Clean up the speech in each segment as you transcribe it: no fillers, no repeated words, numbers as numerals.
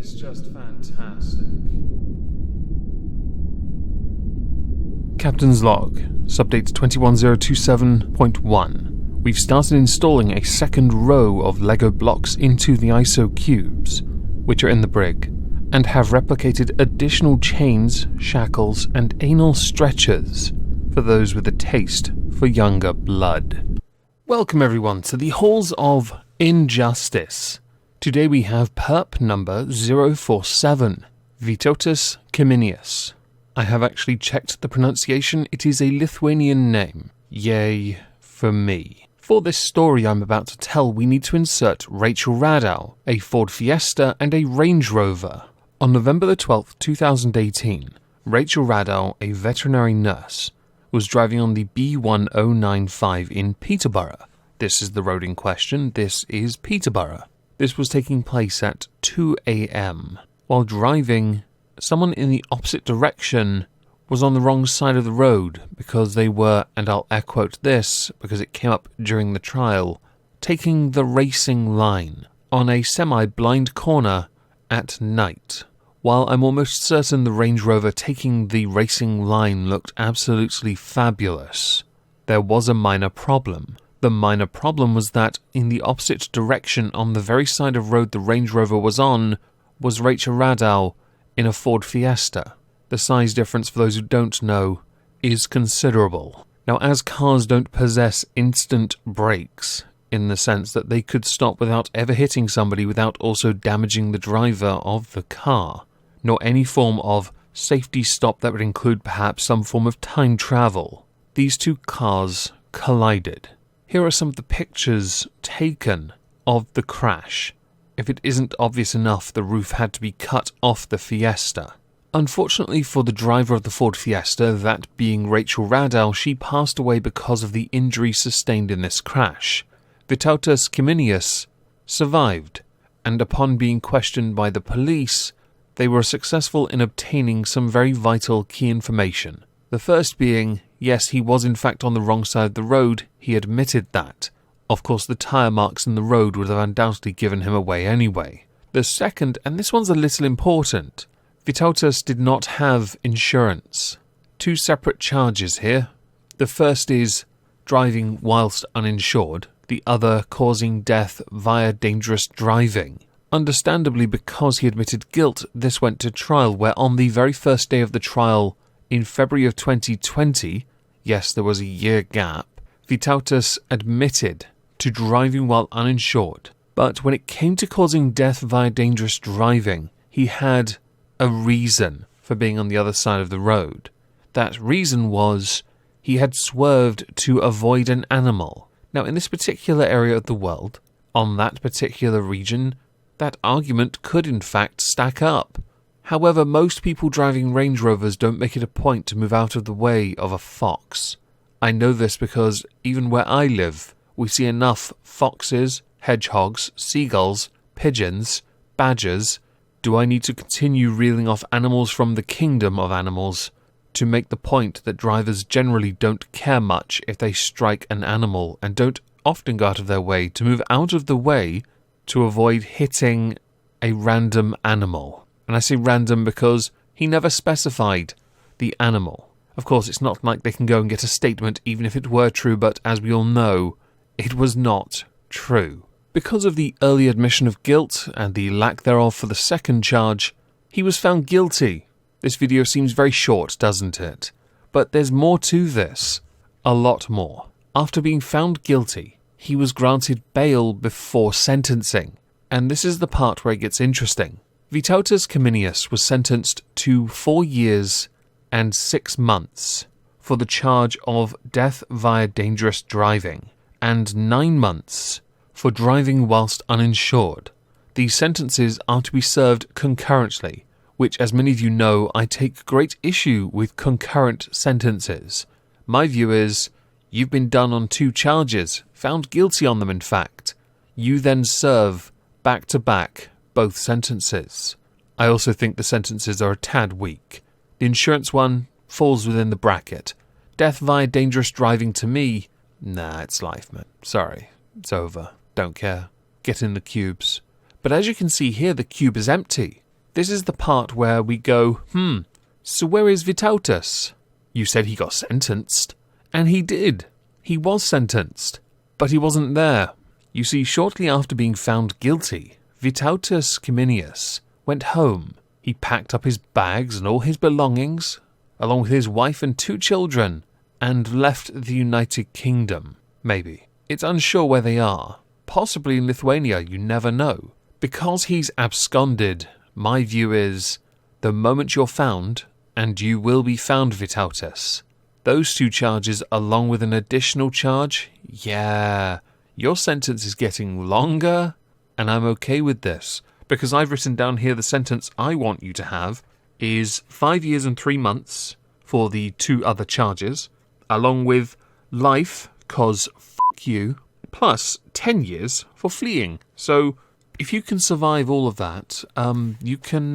is just fantastic. Captain's log, subdate 21027.1. We've started installing a second row of Lego blocks into the ISO cubes, which are in the brig, and have replicated additional chains, shackles, and anal stretchers for those with a taste for younger blood. Welcome everyone to the Halls of Injustice. Today we have perp number 047, Vytautas Kiminius. I have actually checked the pronunciation, it is a Lithuanian name. Yay for me. For this story I'm about to tell, we need to insert Rachel Radow, a Ford Fiesta and a Range Rover. On November the 12th, 2018, Rachel Radow, a veterinary nurse, was driving on the B1095 in Peterborough. This is the road in question, this is Peterborough. This was taking place at 2 a.m. While driving, someone in the opposite direction was on the wrong side of the road because they were, and I'll air quote this because it came up during the trial, taking the racing line on a semi-blind corner at night. While I'm almost certain the Range Rover taking the racing line looked absolutely fabulous, there was a minor problem. The minor problem was that in the opposite direction on the very side of road the Range Rover was on was Rachel Radow in a Ford Fiesta. The size difference, for those who don't know, is considerable. Now, as cars don't possess instant brakes, in the sense that they could stop without ever hitting somebody without also damaging the driver of the car, nor any form of safety stop that would include perhaps some form of time travel, these two cars collided. Here are some of the pictures taken of the crash. If it isn't obvious enough, the roof had to be cut off the Fiesta. Unfortunately for the driver of the Ford Fiesta, that being Rachel Radow, she passed away because of the injury sustained in this crash. Vytautas Kiminius survived, and upon being questioned by the police, they were successful in obtaining some very vital key information. The first being, yes, he was in fact on the wrong side of the road, he admitted that. Of course, the tyre marks in the road would have undoubtedly given him away anyway. The second, and this one's a little important, Vytautas did not have insurance. Two separate charges here. The first is driving whilst uninsured, the other causing death via dangerous driving. Understandably, because he admitted guilt, this went to trial, where on the very first day of the trial, in February of 2020, yes, there was a year gap, Vytautas admitted to driving while uninsured. But when it came to causing death via dangerous driving, he had a reason for being on the other side of the road. That reason was he had swerved to avoid an animal. Now, in this particular area of the world, on that particular region, that argument could in fact stack up. However, most people driving Range Rovers don't make it a point to move out of the way of a fox. I know this because even where I live, we see enough foxes, hedgehogs, seagulls, pigeons, badgers. Do I need to continue reeling off animals from the kingdom of animals to make the point that drivers generally don't care much if they strike an animal and don't often go out of their way to move out of the way to avoid hitting a random animal? And I say random because he never specified the animal. Of course, it's not like they can go and get a statement even if it were true, but as we all know, it was not true. Because of the early admission of guilt and the lack thereof for the second charge, he was found guilty. This video seems very short, doesn't it? But there's more to this. A lot more. After being found guilty, he was granted bail before sentencing. And this is the part where it gets interesting. Vytautas Kiminius was sentenced to 4 years and 6 months for the charge of death via dangerous driving, and 9 months for driving whilst uninsured. These sentences are to be served concurrently, which, as many of you know, I take great issue with concurrent sentences. My view is, you've been done on 2 charges, found guilty on them in fact. You then serve back-to-back both sentences. I also think the sentences are a tad weak. The insurance one falls within the bracket. Death via dangerous driving to me, nah, it's life, man. Sorry, it's over. Don't care. Get in the cubes. But as you can see here, the cube is empty. This is the part where we go, so where is Vytautas? You said he got sentenced. And he did. He was sentenced. But he wasn't there. You see, shortly after being found guilty, Vytautas Kiminius went home. He packed up his bags and all his belongings, along with his wife and 2 children, and left the United Kingdom. Maybe. It's unsure where they are. Possibly in Lithuania, you never know. Because he's absconded, my view is, the moment you're found, and you will be found, Vytautas, those 2 charges along with an additional charge, yeah, your sentence is getting longer, and I'm okay with this, because I've written down here the sentence I want you to have is 5 years and 3 months for the 2 other charges, along with life, cause fuck you, plus 10 years for fleeing. So if you can survive all of that, you can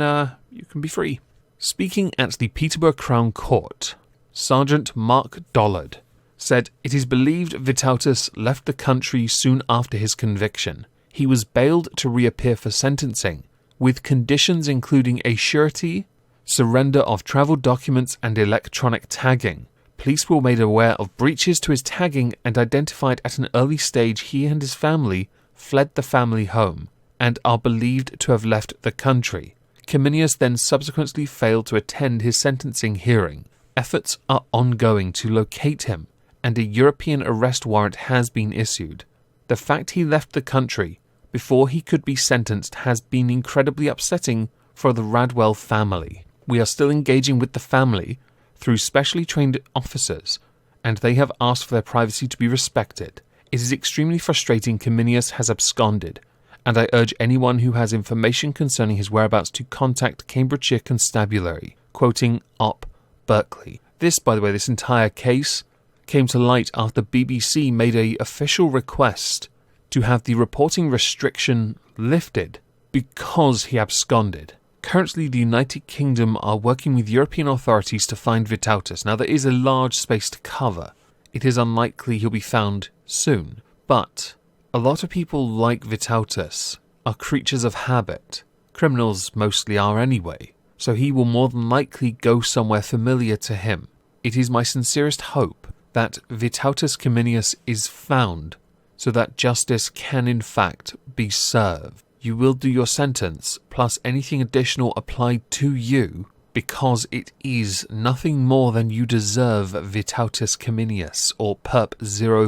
be free. Speaking at the Peterborough Crown Court, Sergeant Mark Dollard said it is believed Vytautas left the country soon after his conviction. He was bailed to reappear for sentencing, with conditions including a surety, surrender of travel documents and electronic tagging. Police were made aware of breaches to his tagging and identified at an early stage he and his family fled the family home and are believed to have left the country. Kiminius then subsequently failed to attend his sentencing hearing. Efforts are ongoing to locate him, and a European arrest warrant has been issued. The fact he left the country before he could be sentenced has been incredibly upsetting for the Radwell family. We are still engaging with the family through specially trained officers, and they have asked for their privacy to be respected. It is extremely frustrating Kiminius has absconded, and I urge anyone who has information concerning his whereabouts to contact Cambridgeshire Constabulary, quoting Op. Berkeley. This, by the way, this entire case came to light after BBC made an official request to have the reporting restriction lifted because he absconded. Currently, the United Kingdom are working with European authorities to find Vytautas. Now, there is a large space to cover. It is unlikely he'll be found soon, but a lot of people like Vytautas are creatures of habit. Criminals mostly are anyway, so he will more than likely go somewhere familiar to him. It is my sincerest hope that Vytautas Kiminius is found so that justice can in fact be served. You will do your sentence plus anything additional applied to you because it is nothing more than you deserve, Vytautas Kiminius, or Perp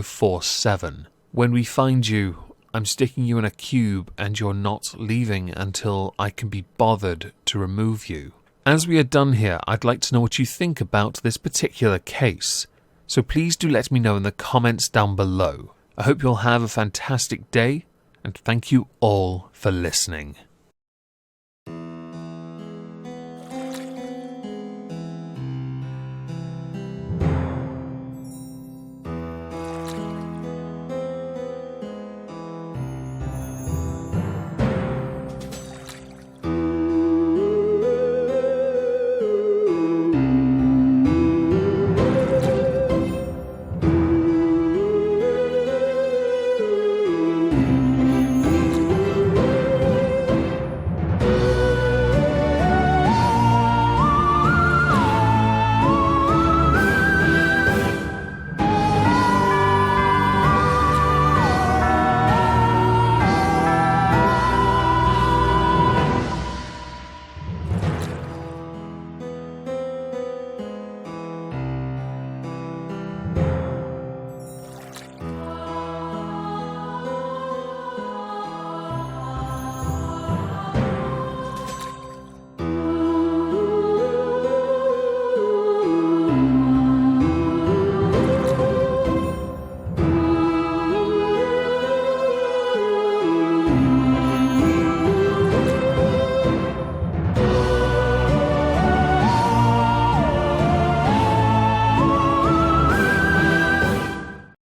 047. When we find you, I'm sticking you in a cube and you're not leaving until I can be bothered to remove you. As we are done here, I'd like to know what you think about this particular case. So please do let me know in the comments down below. I hope you'll have a fantastic day, and thank you all for listening.